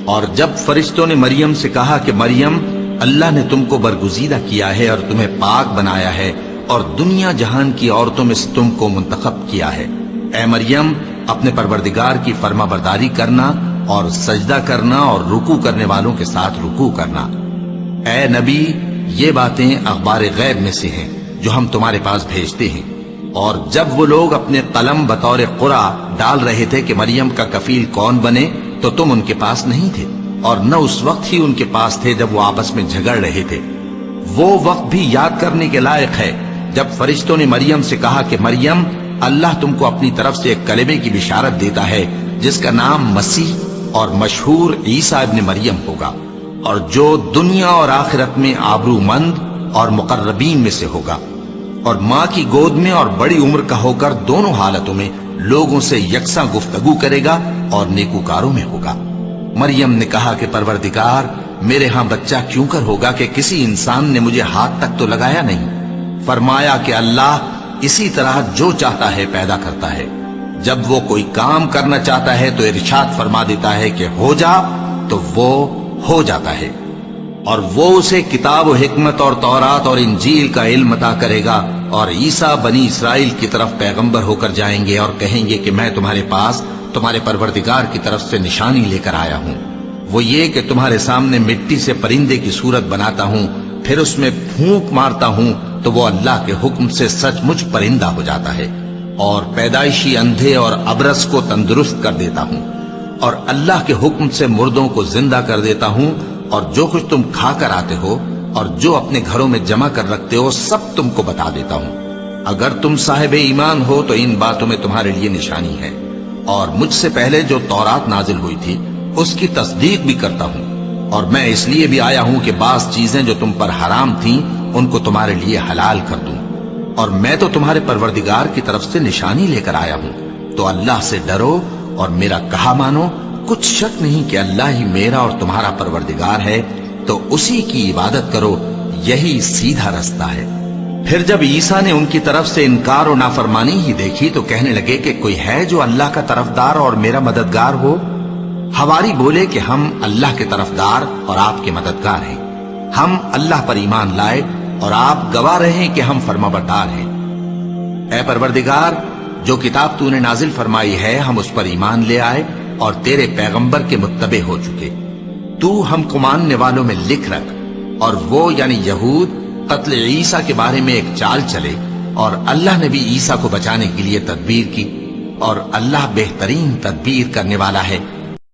اور جب فرشتوں نے مریم سے کہا کہ مریم، اللہ نے تم کو برگزیدہ کیا ہے اور تمہیں پاک بنایا ہے اور دنیا جہان کی عورتوں میں سے تم کو منتخب کیا ہے، اے مریم اپنے پروردگار کی فرما برداری کرنا اور سجدہ کرنا اور رکوع کرنے والوں کے ساتھ رکوع کرنا۔ اے نبی، یہ باتیں اخبار غیب میں سے ہیں جو ہم تمہارے پاس بھیجتے ہیں۔ اور جب وہ لوگ اپنے قلم بطور قرعہ ڈال رہے تھے کہ مریم کا کفیل کون بنے، تو تم ان کے پاس نہیں تھے، اور نہ اس وقت ہی ان کے پاس تھے جب وہ آپس میں جھگڑ رہے تھے۔ وہ وقت بھی یاد کرنے کے لائق ہے جب فرشتوں نے مریم سے کہا کہ مریم، اللہ تم کو اپنی طرف سے ایک کلمے کی بشارت دیتا ہے جس کا نام مسیح اور مشہور عیسیٰ ابن مریم ہوگا، اور جو دنیا اور آخرت میں آبرو مند اور مقربین میں سے ہوگا، اور ماں کی گود میں اور بڑی عمر کا ہو کر دونوں حالتوں میں لوگوں سے یکساں گفتگو کرے گا اور نیکوکاروں میں ہوگا۔ مریم نے کہا کہ پروردگار، میرے ہاں بچہ کیوں کر ہوگا کہ کسی انسان نے مجھے ہاتھ تک تو لگایا نہیں۔ فرمایا کہ اللہ اسی طرح جو چاہتا ہے پیدا کرتا ہے، جب وہ کوئی کام کرنا چاہتا ہے تو ارشاد فرما دیتا ہے کہ ہو جا، تو وہ ہو جاتا ہے۔ اور وہ اسے کتاب و حکمت اور تورات اور انجیل کا علم عطا کرے گا، اور عیسیٰ بنی اسرائیل کی طرف پیغمبر ہو کر جائیں گے اور کہیں گے کہ میں تمہارے پاس تمہارے پروردگار کی طرف سے نشانی لے کر آیا ہوں، وہ یہ کہ تمہارے سامنے مٹی سے پرندے کی صورت بناتا ہوں، پھر اس میں پھونک مارتا ہوں تو وہ اللہ کے حکم سے سچ مچ پرندہ ہو جاتا ہے، اور پیدائشی اندھے اور ابرص کو تندرست کر دیتا ہوں، اور اللہ کے حکم سے مردوں کو زندہ کر دیتا ہوں، اور جو کچھ تم کھا کر آتے ہو اور جو اپنے گھروں میں جمع کر رکھتے ہو سب تم کو بتا دیتا ہوں۔ اگر تم صاحب ایمان ہو تو ان باتوں میں تمہارے لیے نشانی ہے، اور مجھ سے پہلے جو تورات نازل ہوئی تھی اس کی تصدیق بھی کرتا ہوں، اور میں اس لیے بھی آیا ہوں کہ بعض چیزیں جو تم پر حرام تھیں ان کو تمہارے لیے حلال کر دوں، اور میں تو تمہارے پروردگار کی طرف سے نشانی لے کر آیا ہوں، تو اللہ سے ڈرو اور میرا کہا مانو۔ کچھ شک نہیں کہ اللہ ہی میرا اور تمہارا پروردگار ہے، تو اسی کی عبادت کرو، یہی سیدھا رستہ ہے۔ پھر جب عیسیٰ نے ان کی طرف سے انکار و نافرمانی ہی دیکھی تو کہنے لگے کہ کوئی ہے جو اللہ کا طرفدار اور میرا مددگار ہو؟ حواری بولے کہ ہم اللہ کے طرفدار اور آپ کے مددگار ہیں، ہم اللہ پر ایمان لائے اور آپ گواہ رہیں کہ ہم فرما بردار ہیں۔ اے پروردگار، جو کتاب تو نے نازل فرمائی ہے ہم اس پر ایمان لے آئے اور تیرے پیغمبر کے متبع ہو چکے۔ تو ہم کو ماننے والوں میں لکھ رکھ، اور وہ یعنی یہود قتل عیسیٰ کے بارے میں ایک چال چلے، اور اللہ نے بھی عیسیٰ کو بچانے کے لیے تدبیر کی، اور اللہ بہترین تدبیر کرنے والا ہے۔